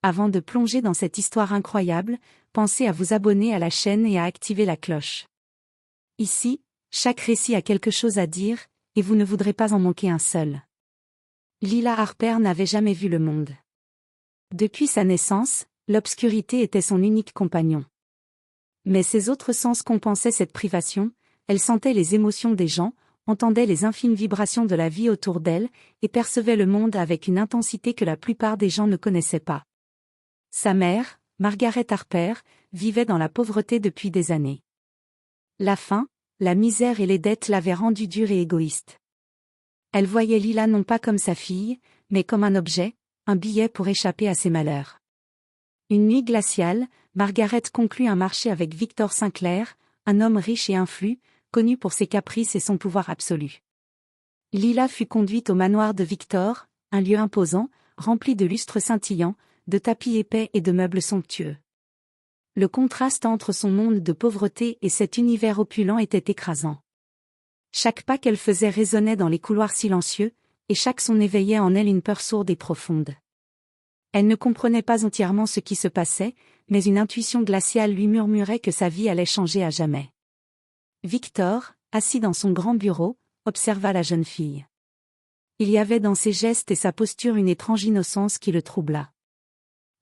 Avant de plonger dans cette histoire incroyable, pensez à vous abonner à la chaîne et à activer la cloche. Ici, chaque récit a quelque chose à dire, et vous ne voudrez pas en manquer un seul. Lila Harper n'avait jamais vu le monde. Depuis sa naissance, l'obscurité était son unique compagnon. Mais ses autres sens compensaient cette privation, elle sentait les émotions des gens, entendait les infimes vibrations de la vie autour d'elle, et percevait le monde avec une intensité que la plupart des gens ne connaissaient pas. Sa mère, Margaret Harper, vivait dans la pauvreté depuis des années. La faim, la misère et les dettes l'avaient rendue dure et égoïste. Elle voyait Lila non pas comme sa fille, mais comme un objet, un billet pour échapper à ses malheurs. Une nuit glaciale, Margaret conclut un marché avec Victor Sinclair, un homme riche et influent, connu pour ses caprices et son pouvoir absolu. Lila fut conduite au manoir de Victor, un lieu imposant, rempli de lustres scintillants, de tapis épais et de meubles somptueux. Le contraste entre son monde de pauvreté et cet univers opulent était écrasant. Chaque pas qu'elle faisait résonnait dans les couloirs silencieux, et chaque son éveillait en elle une peur sourde et profonde. Elle ne comprenait pas entièrement ce qui se passait, mais une intuition glaciale lui murmurait que sa vie allait changer à jamais. Victor, assis dans son grand bureau, observa la jeune fille. Il y avait dans ses gestes et sa posture une étrange innocence qui le troubla.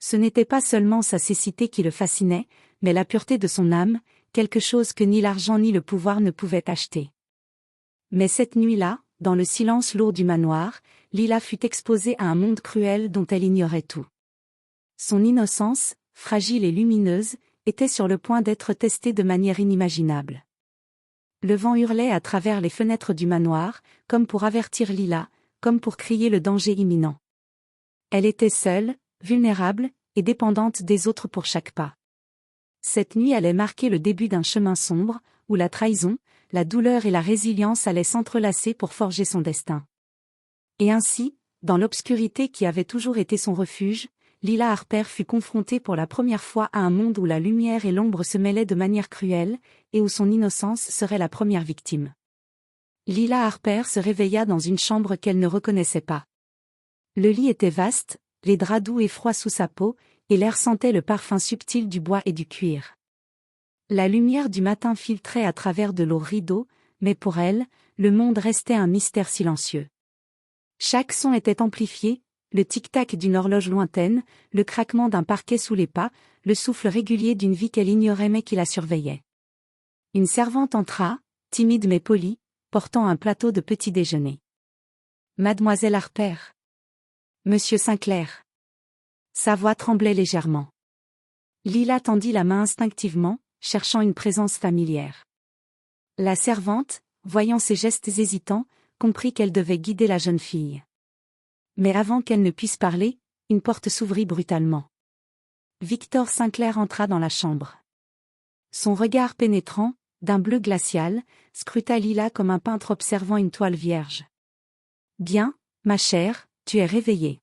Ce n'était pas seulement sa cécité qui le fascinait, mais la pureté de son âme, quelque chose que ni l'argent ni le pouvoir ne pouvaient acheter. Mais cette nuit-là, dans le silence lourd du manoir, Lila fut exposée à un monde cruel dont elle ignorait tout. Son innocence, fragile et lumineuse, était sur le point d'être testée de manière inimaginable. Le vent hurlait à travers les fenêtres du manoir, comme pour avertir Lila, comme pour crier le danger imminent. Elle était seule, vulnérable, et dépendante des autres pour chaque pas. Cette nuit allait marquer le début d'un chemin sombre, où la trahison, la douleur et la résilience allaient s'entrelacer pour forger son destin. Et ainsi, dans l'obscurité qui avait toujours été son refuge, Lila Harper fut confrontée pour la première fois à un monde où la lumière et l'ombre se mêlaient de manière cruelle, et où son innocence serait la première victime. Lila Harper se réveilla dans une chambre qu'elle ne reconnaissait pas. Le lit était vaste, les draps doux et froids sous sa peau, et l'air sentait le parfum subtil du bois et du cuir. La lumière du matin filtrait à travers de lourds rideaux, mais pour elle, le monde restait un mystère silencieux. Chaque son était amplifié, le tic-tac d'une horloge lointaine, le craquement d'un parquet sous les pas, le souffle régulier d'une vie qu'elle ignorait mais qui la surveillait. Une servante entra, timide mais polie, portant un plateau de petit déjeuner. « Mademoiselle Harper. »« Monsieur Sinclair. » Sa voix tremblait légèrement. Lila tendit la main instinctivement, cherchant une présence familière. La servante, voyant ses gestes hésitants, comprit qu'elle devait guider la jeune fille. Mais avant qu'elle ne puisse parler, une porte s'ouvrit brutalement. Victor Sinclair entra dans la chambre. Son regard pénétrant, d'un bleu glacial, scruta Lila comme un peintre observant une toile vierge. « Bien, ma chère, tu es réveillée. »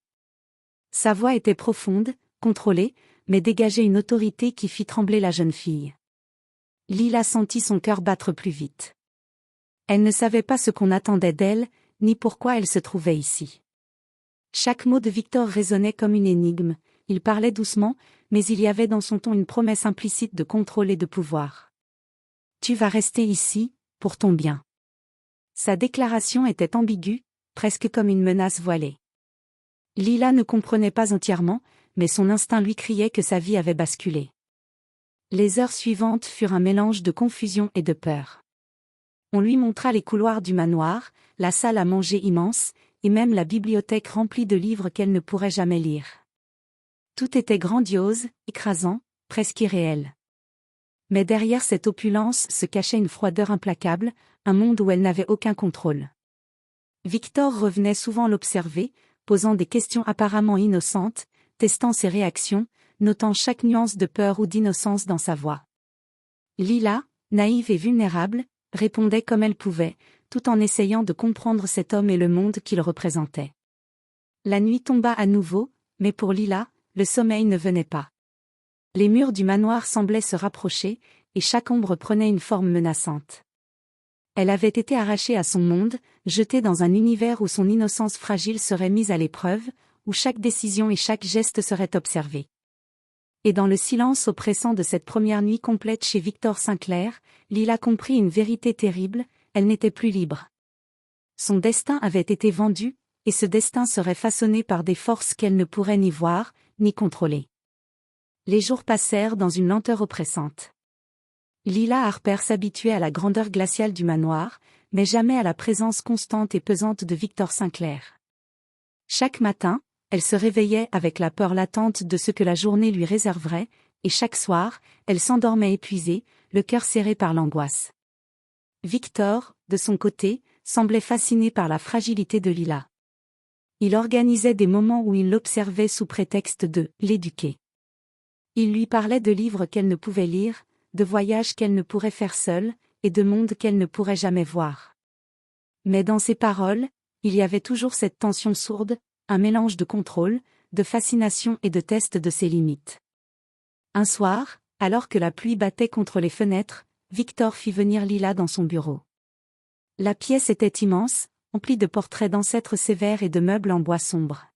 Sa voix était profonde, contrôlée, mais dégageait une autorité qui fit trembler la jeune fille. Lila sentit son cœur battre plus vite. Elle ne savait pas ce qu'on attendait d'elle, ni pourquoi elle se trouvait ici. Chaque mot de Victor résonnait comme une énigme, il parlait doucement, mais il y avait dans son ton une promesse implicite de contrôle et de pouvoir. « Tu vas rester ici, pour ton bien. » Sa déclaration était ambiguë, presque comme une menace voilée. Lila ne comprenait pas entièrement, mais son instinct lui criait que sa vie avait basculé. Les heures suivantes furent un mélange de confusion et de peur. On lui montra les couloirs du manoir, la salle à manger immense, et même la bibliothèque remplie de livres qu'elle ne pourrait jamais lire. Tout était grandiose, écrasant, presque irréel. Mais derrière cette opulence se cachait une froideur implacable, un monde où elle n'avait aucun contrôle. Victor revenait souvent l'observer, posant des questions apparemment innocentes, testant ses réactions, notant chaque nuance de peur ou d'innocence dans sa voix. Lila, naïve et vulnérable, répondait comme elle pouvait, tout en essayant de comprendre cet homme et le monde qu'il représentait. La nuit tomba à nouveau, mais pour Lila, le sommeil ne venait pas. Les murs du manoir semblaient se rapprocher, et chaque ombre prenait une forme menaçante. Elle avait été arrachée à son monde, jetée dans un univers où son innocence fragile serait mise à l'épreuve, où chaque décision et chaque geste seraient observés. Et dans le silence oppressant de cette première nuit complète chez Victor Sinclair, Lila comprit une vérité terrible, elle n'était plus libre. Son destin avait été vendu, et ce destin serait façonné par des forces qu'elle ne pourrait ni voir, ni contrôler. Les jours passèrent dans une lenteur oppressante. Lila Harper s'habituait à la grandeur glaciale du manoir, mais jamais à la présence constante et pesante de Victor Sinclair. Chaque matin, elle se réveillait avec la peur latente de ce que la journée lui réserverait, et chaque soir, elle s'endormait épuisée, le cœur serré par l'angoisse. Victor, de son côté, semblait fasciné par la fragilité de Lila. Il organisait des moments où il l'observait sous prétexte de l'éduquer. Il lui parlait de livres qu'elle ne pouvait lire, de voyages qu'elle ne pourrait faire seule, et de mondes qu'elle ne pourrait jamais voir. Mais dans ses paroles, il y avait toujours cette tension sourde, un mélange de contrôle, de fascination et de test de ses limites. Un soir, alors que la pluie battait contre les fenêtres, Victor fit venir Lila dans son bureau. La pièce était immense, emplie de portraits d'ancêtres sévères et de meubles en bois sombre.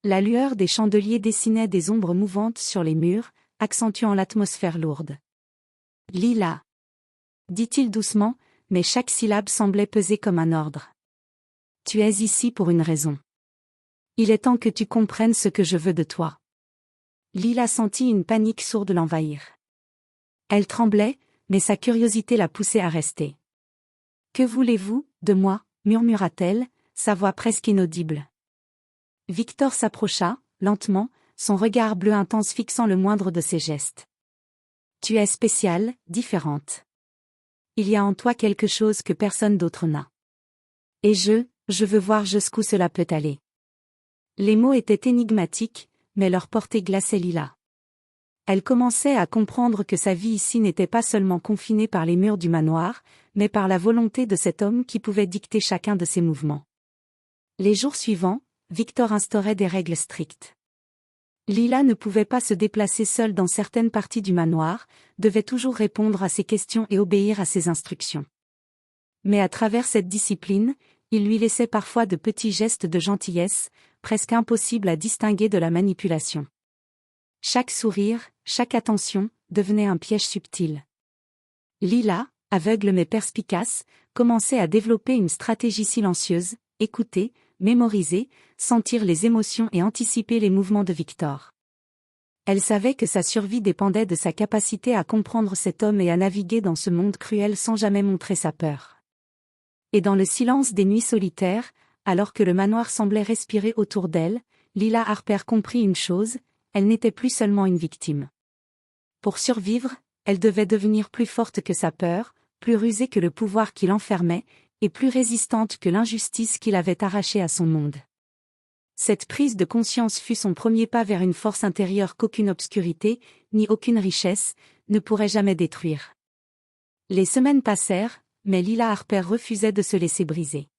La lueur des chandeliers dessinait des ombres mouvantes sur les murs, accentuant l'atmosphère lourde. « Lila » dit-il doucement, mais chaque syllabe semblait peser comme un ordre. « Tu es ici pour une raison. Il est temps que tu comprennes ce que je veux de toi. » Lila sentit une panique sourde l'envahir. Elle tremblait, mais sa curiosité la poussait à rester. « Que voulez-vous de moi ?» murmura-t-elle, sa voix presque inaudible. Victor s'approcha, lentement, son regard bleu intense fixant le moindre de ses gestes. « Tu es spéciale, différente. Il y a en toi quelque chose que personne d'autre n'a. Et je veux voir jusqu'où cela peut aller. » Les mots étaient énigmatiques, mais leur portée glaçait Lila. Elle commençait à comprendre que sa vie ici n'était pas seulement confinée par les murs du manoir, mais par la volonté de cet homme qui pouvait dicter chacun de ses mouvements. Les jours suivants, Victor instaurait des règles strictes. Lila ne pouvait pas se déplacer seule dans certaines parties du manoir, devait toujours répondre à ses questions et obéir à ses instructions. Mais à travers cette discipline, il lui laissait parfois de petits gestes de gentillesse, presque impossibles à distinguer de la manipulation. Chaque sourire, chaque attention, devenait un piège subtil. Lila, aveugle mais perspicace, commençait à développer une stratégie silencieuse, écouter, mémoriser, sentir les émotions et anticiper les mouvements de Victor. Elle savait que sa survie dépendait de sa capacité à comprendre cet homme et à naviguer dans ce monde cruel sans jamais montrer sa peur. Et dans le silence des nuits solitaires, alors que le manoir semblait respirer autour d'elle, Lila Harper comprit une chose, elle n'était plus seulement une victime. Pour survivre, elle devait devenir plus forte que sa peur, plus rusée que le pouvoir qui l'enfermait, et plus résistante que l'injustice qui l'avait arrachée à son monde. Cette prise de conscience fut son premier pas vers une force intérieure qu'aucune obscurité, ni aucune richesse, ne pourrait jamais détruire. Les semaines passèrent, mais Lila Harper refusait de se laisser briser.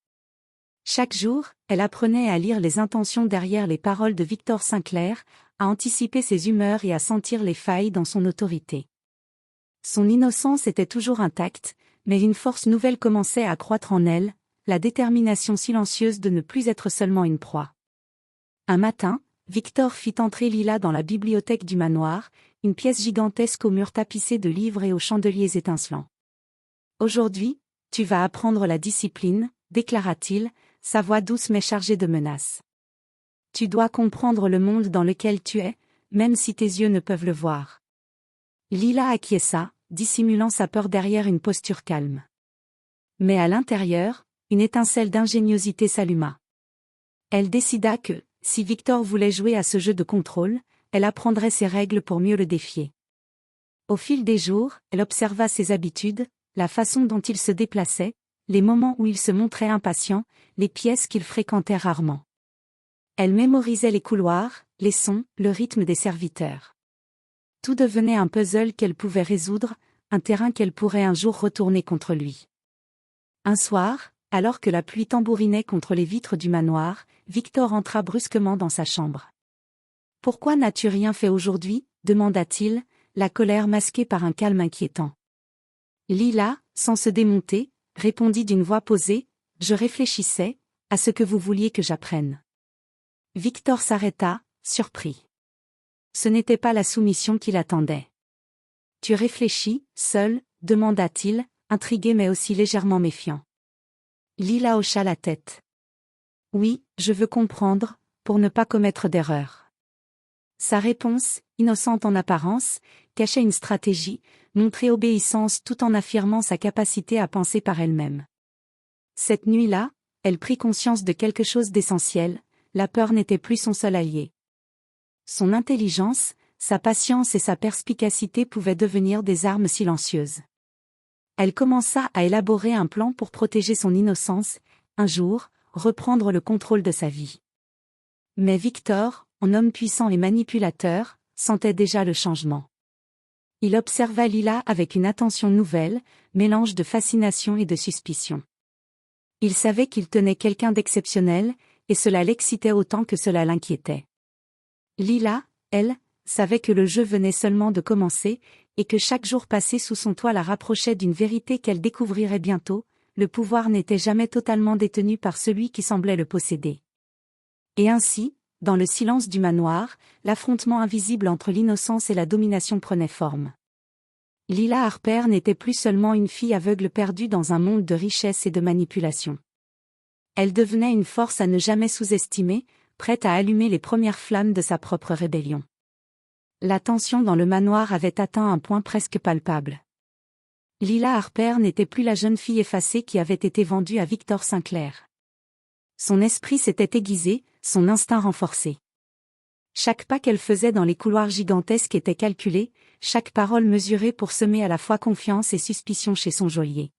Chaque jour, elle apprenait à lire les intentions derrière les paroles de Victor Sinclair, à anticiper ses humeurs et à sentir les failles dans son autorité. Son innocence était toujours intacte, mais une force nouvelle commençait à croître en elle, la détermination silencieuse de ne plus être seulement une proie. Un matin, Victor fit entrer Lila dans la bibliothèque du manoir, une pièce gigantesque aux murs tapissés de livres et aux chandeliers étincelants. « Aujourd'hui, tu vas apprendre la discipline, » déclara-t-il, sa voix douce mais chargée de menaces. « Tu dois comprendre le monde dans lequel tu es, même si tes yeux ne peuvent le voir. » Lila acquiesça, dissimulant sa peur derrière une posture calme. Mais à l'intérieur, une étincelle d'ingéniosité s'alluma. Elle décida que, si Victor voulait jouer à ce jeu de contrôle, elle apprendrait ses règles pour mieux le défier. Au fil des jours, elle observa ses habitudes, la façon dont il se déplaçait, les moments où il se montrait impatient, les pièces qu'il fréquentait rarement. Elle mémorisait les couloirs, les sons, le rythme des serviteurs. Tout devenait un puzzle qu'elle pouvait résoudre, un terrain qu'elle pourrait un jour retourner contre lui. Un soir, alors que la pluie tambourinait contre les vitres du manoir, Victor entra brusquement dans sa chambre. « Pourquoi n'as-tu rien fait aujourd'hui ?» demanda-t-il, la colère masquée par un calme inquiétant. Lila, sans se démonter, répondit d'une voix posée, « Je réfléchissais, à ce que vous vouliez que j'apprenne. » Victor s'arrêta, surpris. Ce n'était pas la soumission qu'il attendait. « Tu réfléchis, seul ?» demanda-t-il, intrigué mais aussi légèrement méfiant. Lila hocha la tête. « Oui, je veux comprendre, pour ne pas commettre d'erreur. » Sa réponse, innocente en apparence, cachait une stratégie, montrer obéissance tout en affirmant sa capacité à penser par elle-même. Cette nuit-là, elle prit conscience de quelque chose d'essentiel, la peur n'était plus son seul allié. Son intelligence, sa patience et sa perspicacité pouvaient devenir des armes silencieuses. Elle commença à élaborer un plan pour protéger son innocence, un jour, reprendre le contrôle de sa vie. Mais Victor, en homme puissant et manipulateur, sentait déjà le changement. Il observa Lila avec une attention nouvelle, mélange de fascination et de suspicion. Il savait qu'il tenait quelqu'un d'exceptionnel, et cela l'excitait autant que cela l'inquiétait. Lila, elle, savait que le jeu venait seulement de commencer, et que chaque jour passé sous son toit la rapprochait d'une vérité qu'elle découvrirait bientôt, le pouvoir n'était jamais totalement détenu par celui qui semblait le posséder. Et ainsi, dans le silence du manoir, l'affrontement invisible entre l'innocence et la domination prenait forme. Lila Harper n'était plus seulement une fille aveugle perdue dans un monde de richesse et de manipulation. Elle devenait une force à ne jamais sous-estimer, prête à allumer les premières flammes de sa propre rébellion. La tension dans le manoir avait atteint un point presque palpable. Lila Harper n'était plus la jeune fille effacée qui avait été vendue à Victor Sinclair. Son esprit s'était aiguisé, son instinct renforcé. Chaque pas qu'elle faisait dans les couloirs gigantesques était calculé, chaque parole mesurée pour semer à la fois confiance et suspicion chez son geôlier.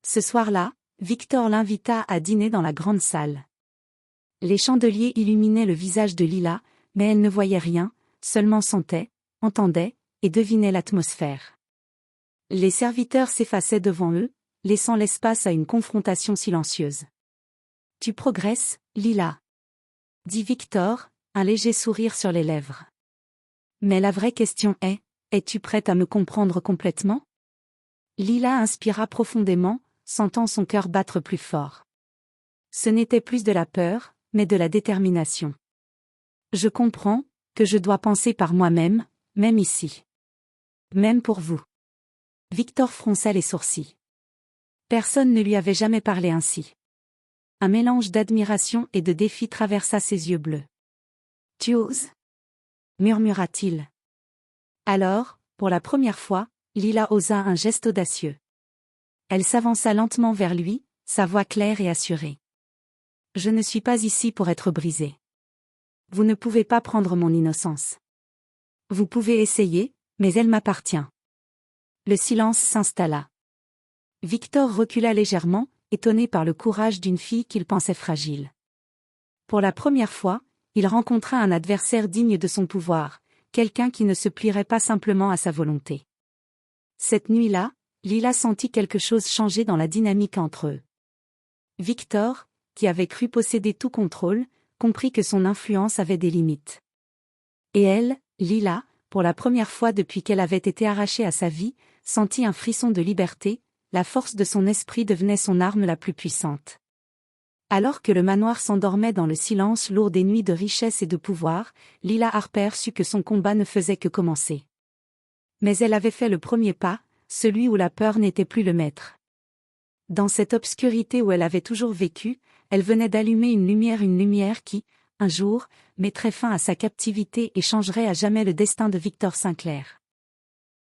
Ce soir-là, Victor l'invita à dîner dans la grande salle. Les chandeliers illuminaient le visage de Lila, mais elle ne voyait rien, seulement sentait, entendait, et devinait l'atmosphère. Les serviteurs s'effaçaient devant eux, laissant l'espace à une confrontation silencieuse. « Tu progresses, Lila » dit Victor, un léger sourire sur les lèvres. « Mais la vraie question est, es-tu prête à me comprendre complètement ?» Lila inspira profondément, sentant son cœur battre plus fort. Ce n'était plus de la peur, mais de la détermination. « Je comprends que je dois penser par moi-même, même ici. Même pour vous. » Victor fronça les sourcils. Personne ne lui avait jamais parlé ainsi. Un mélange d'admiration et de défi traversa ses yeux bleus. « Tu oses ?» murmura-t-il. Alors, pour la première fois, Lila osa un geste audacieux. Elle s'avança lentement vers lui, sa voix claire et assurée. « Je ne suis pas ici pour être brisée. Vous ne pouvez pas prendre mon innocence. Vous pouvez essayer, mais elle m'appartient. » Le silence s'installa. Victor recula légèrement, étonné par le courage d'une fille qu'il pensait fragile. Pour la première fois, il rencontra un adversaire digne de son pouvoir, quelqu'un qui ne se plierait pas simplement à sa volonté. Cette nuit-là, Lila sentit quelque chose changer dans la dynamique entre eux. Victor, qui avait cru posséder tout contrôle, comprit que son influence avait des limites. Et elle, Lila, pour la première fois depuis qu'elle avait été arrachée à sa vie, sentit un frisson de liberté, la force de son esprit devenait son arme la plus puissante. Alors que le manoir s'endormait dans le silence lourd des nuits de richesse et de pouvoir, Lila Harper sut que son combat ne faisait que commencer. Mais elle avait fait le premier pas, celui où la peur n'était plus le maître. Dans cette obscurité où elle avait toujours vécu, elle venait d'allumer une lumière qui, un jour, mettrait fin à sa captivité et changerait à jamais le destin de Victor Sinclair.